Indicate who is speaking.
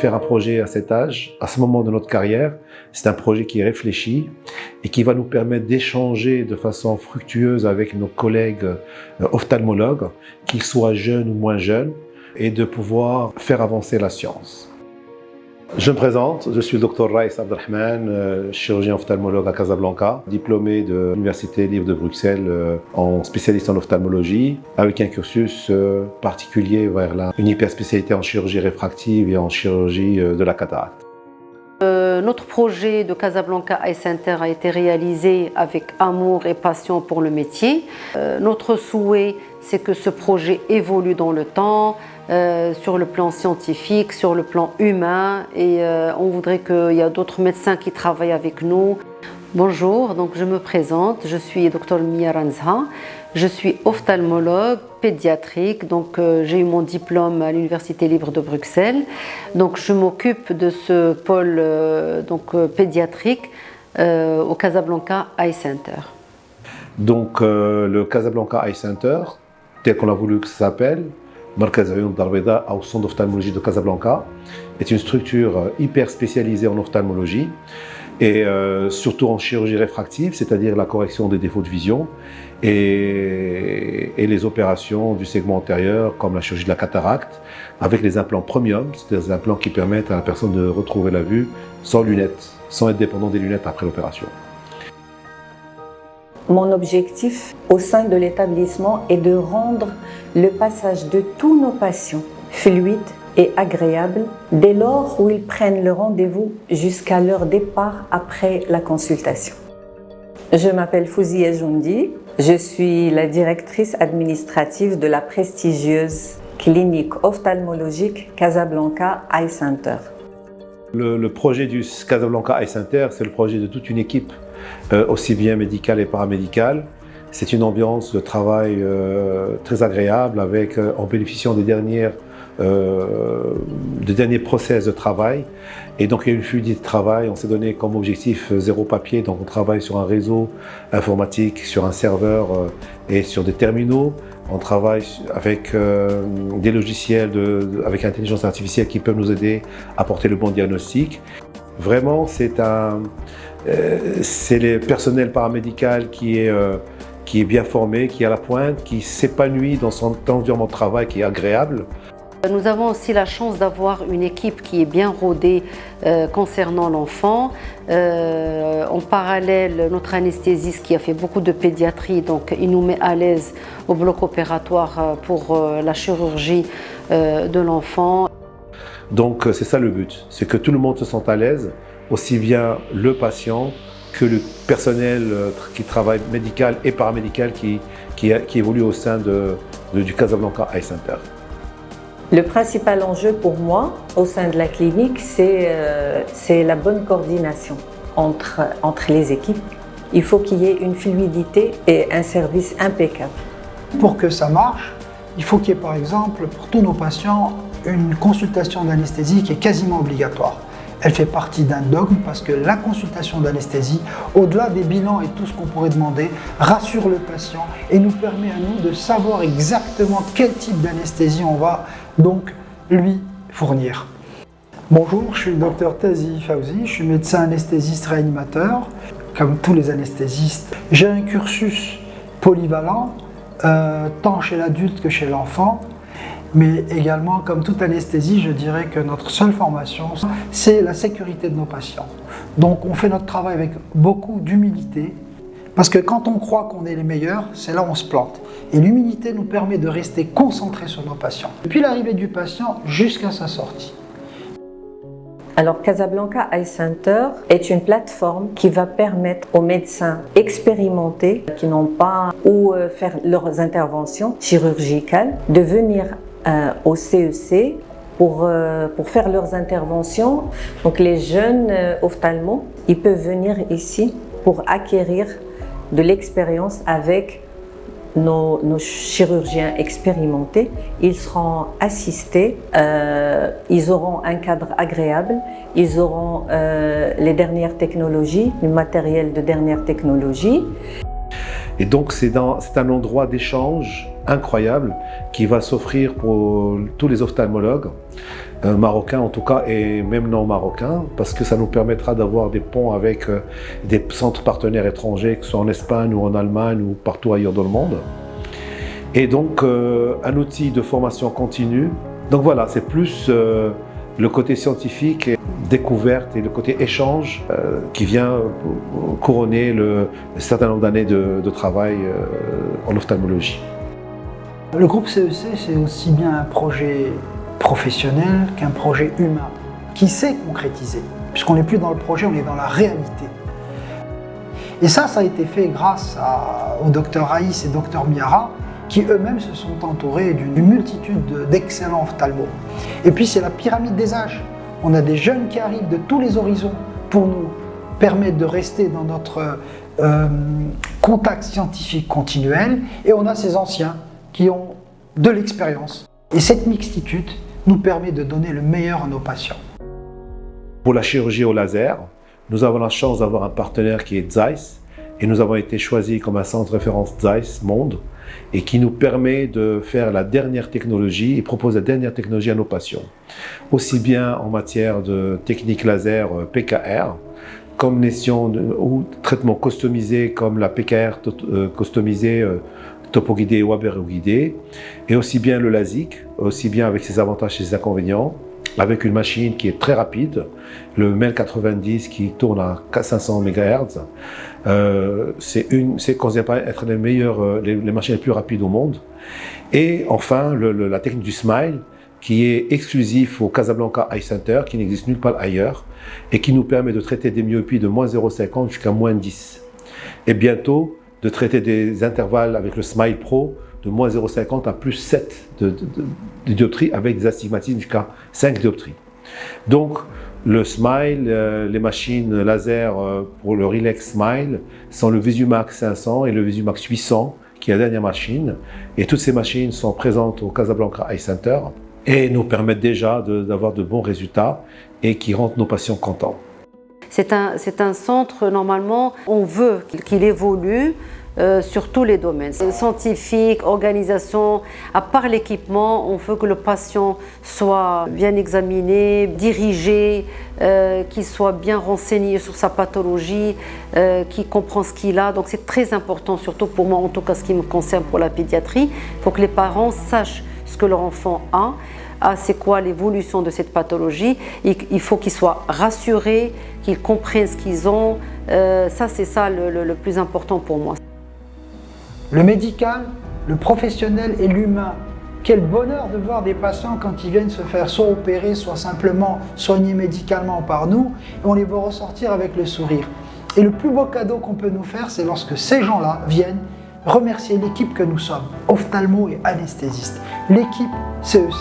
Speaker 1: faire un projet à cet âge, à ce moment de notre carrière, c'est un projet qui est réfléchi et qui va nous permettre d'échanger de façon fructueuse avec nos collègues ophtalmologues, qu'ils soient jeunes ou moins jeunes, et de pouvoir faire avancer la science. Je me présente, je suis le Dr Raïs Abdelrahman, chirurgien ophtalmologue à Casablanca, diplômé de l'Université libre de Bruxelles en spécialiste en ophtalmologie, avec un cursus particulier vers une hyperspécialité en chirurgie réfractive et en chirurgie de la cataracte.
Speaker 2: Notre projet de Casablanca Eye Center a été réalisé avec amour et passion pour le métier. Notre souhait, c'est que ce projet évolue dans le temps, sur le plan scientifique, sur le plan humain, et on voudrait qu'il y ait d'autres médecins qui travaillent avec nous. Bonjour, donc je me présente, je suis Dr Mia Ranzha, je suis ophtalmologue pédiatrique, donc j'ai eu mon diplôme à l'Université libre de Bruxelles. Donc je m'occupe de ce pôle pédiatrique au Casablanca Eye Center.
Speaker 1: Donc le Casablanca Eye Center, tel qu'on a voulu que ça s'appelle, Markaz Ayoun Dar Beida, au centre d'ophtalmologie de Casablanca, est une structure hyper spécialisée en ophtalmologie et surtout en chirurgie réfractive, c'est-à-dire la correction des défauts de vision et les opérations du segment antérieur comme la chirurgie de la cataracte avec les implants premium, c'est-à-dire des implants qui permettent à la personne de retrouver la vue sans lunettes, sans être dépendant des lunettes après l'opération.
Speaker 3: Mon objectif au sein de l'établissement est de rendre le passage de tous nos patients fluide et agréable dès lors où ils prennent le rendez-vous jusqu'à leur départ après la consultation. Je m'appelle Fouzia Joundi, je suis la directrice administrative de la prestigieuse clinique ophtalmologique Casablanca Eye Center.
Speaker 1: Le projet du Casablanca Eye Center, c'est le projet de toute une équipe, aussi bien médicale et paramédicale. C'est une ambiance de travail très agréable, en bénéficiant des derniers process de travail. Et donc il y a une fluidité de travail. On s'est donné comme objectif zéro papier, donc on travaille sur un réseau informatique, sur un serveur et sur des terminaux. On travaille avec des logiciels avec intelligence artificielle qui peuvent nous aider à porter le bon diagnostic. Vraiment, c'est le personnel paramédical qui est bien formé, qui est à la pointe, qui s'épanouit dans son environnement de travail qui est agréable.
Speaker 2: Nous avons aussi la chance d'avoir une équipe qui est bien rodée concernant l'enfant. En parallèle, notre anesthésiste qui a fait beaucoup de pédiatrie, donc il nous met à l'aise au bloc opératoire pour la chirurgie de l'enfant.
Speaker 1: Donc c'est ça le but, c'est que tout le monde se sente à l'aise, aussi bien le patient que le personnel qui travaille médical et paramédical qui évolue au sein du Casablanca Eye Center.
Speaker 3: Le principal enjeu pour moi au sein de la clinique, c'est la bonne coordination entre les équipes. Il faut qu'il y ait une fluidité et un service impeccable.
Speaker 4: Pour que ça marche, il faut qu'il y ait par exemple pour tous nos patients une consultation d'anesthésie qui est quasiment obligatoire. Elle fait partie d'un dogme parce que la consultation d'anesthésie, au-delà des bilans et tout ce qu'on pourrait demander, rassure le patient et nous permet à nous de savoir exactement quel type d'anesthésie on va donc lui fournir. Bonjour, je suis le docteur Tazi Fawzi, je suis médecin anesthésiste réanimateur. Comme tous les anesthésistes, j'ai un cursus polyvalent, tant chez l'adulte que chez l'enfant. Mais également, comme toute anesthésie, je dirais que notre seule formation, c'est la sécurité de nos patients. Donc on fait notre travail avec beaucoup d'humilité, parce que quand on croit qu'on est les meilleurs, c'est là où on se plante. Et l'humilité nous permet de rester concentrés sur nos patients, depuis l'arrivée du patient jusqu'à sa sortie.
Speaker 3: Alors Casablanca Eye Center est une plateforme qui va permettre aux médecins expérimentés qui n'ont pas où faire leurs interventions chirurgicales de venir au CEC pour faire leurs interventions. Donc les jeunes ophtalmos, ils peuvent venir ici pour acquérir de l'expérience avec nos chirurgiens expérimentés. Ils seront assistés, ils auront un cadre agréable, ils auront les dernières technologies, le matériel de dernière technologie.
Speaker 1: Et donc c'est un endroit d'échange incroyable qui va s'offrir pour tous les ophtalmologues, marocains en tout cas, et même non marocains, parce que ça nous permettra d'avoir des ponts avec des centres partenaires étrangers, que ce soit en Espagne ou en Allemagne ou partout ailleurs dans le monde. Et donc un outil de formation continue. Donc voilà, c'est plus le côté scientifique et découverte et le côté échange qui vient couronner un certain nombre d'années de travail en ophtalmologie.
Speaker 4: Le groupe CEC, c'est aussi bien un projet professionnel qu'un projet humain qui s'est concrétisé, puisqu'on n'est plus dans le projet, on est dans la réalité. Et ça a été fait grâce au docteur Raïs et docteur Miara, qui eux-mêmes se sont entourés d'une multitude d'excellents ophtalmos. Et puis c'est la pyramide des âges. On a des jeunes qui arrivent de tous les horizons pour nous permettre de rester dans notre contact scientifique continuel, et on a ces anciens qui ont de l'expérience. Et cette mixtitude nous permet de donner le meilleur à nos patients.
Speaker 1: Pour la chirurgie au laser, nous avons la chance d'avoir un partenaire qui est Zeiss, et nous avons été choisis comme un centre de référence Zeiss Monde, et qui nous permet de faire la dernière technologie et propose la dernière technologie à nos patients. Aussi bien en matière de technique laser PKR, comme lésion ou traitement customisé comme la PKR customisée topo-guidée ou apéro-guidée, et aussi bien le LASIK, aussi bien avec ses avantages et ses inconvénients, avec une machine qui est très rapide, le MEL 90 qui tourne à 500 MHz. C'est considéré être les meilleures, les machines les plus rapides au monde. Et enfin, la technique du SMILE, qui est exclusif au Casablanca Eye Center, qui n'existe nulle part ailleurs, et qui nous permet de traiter des myopies de moins 0,50 jusqu'à moins 10. Et bientôt, de traiter des intervalles avec le SMILE Pro de moins 0,50 à plus 7 de dioptries, avec des astigmatismes jusqu'à 5 dioptries. Donc, le SMILE, les machines laser pour le Relax SMILE sont le Visumax 500 et le Visumax 800, qui est la dernière machine. Et toutes ces machines sont présentes au Casablanca Eye Center et nous permettent déjà d'avoir de bons résultats et qui rendent nos patients contents.
Speaker 2: C'est un centre, normalement, on veut qu'il évolue sur tous les domaines. Scientifique, organisation, à part l'équipement, on veut que le patient soit bien examiné, dirigé, qu'il soit bien renseigné sur sa pathologie, qu'il comprend ce qu'il a. Donc c'est très important, surtout pour moi, en tout cas ce qui me concerne pour la pédiatrie. Il faut que les parents sachent ce que leur enfant a. C'est quoi l'évolution de cette pathologie. Il faut qu'ils soient rassurés, qu'ils comprennent ce qu'ils ont. C'est ça le plus important pour moi.
Speaker 4: Le médical, le professionnel et l'humain. Quel bonheur de voir des patients quand ils viennent se faire soit opérer, soit simplement soigner médicalement par nous, et on les voit ressortir avec le sourire. Et le plus beau cadeau qu'on peut nous faire, c'est lorsque ces gens-là viennent remercier l'équipe que nous sommes, ophtalmo et anesthésistes, l'équipe CEC.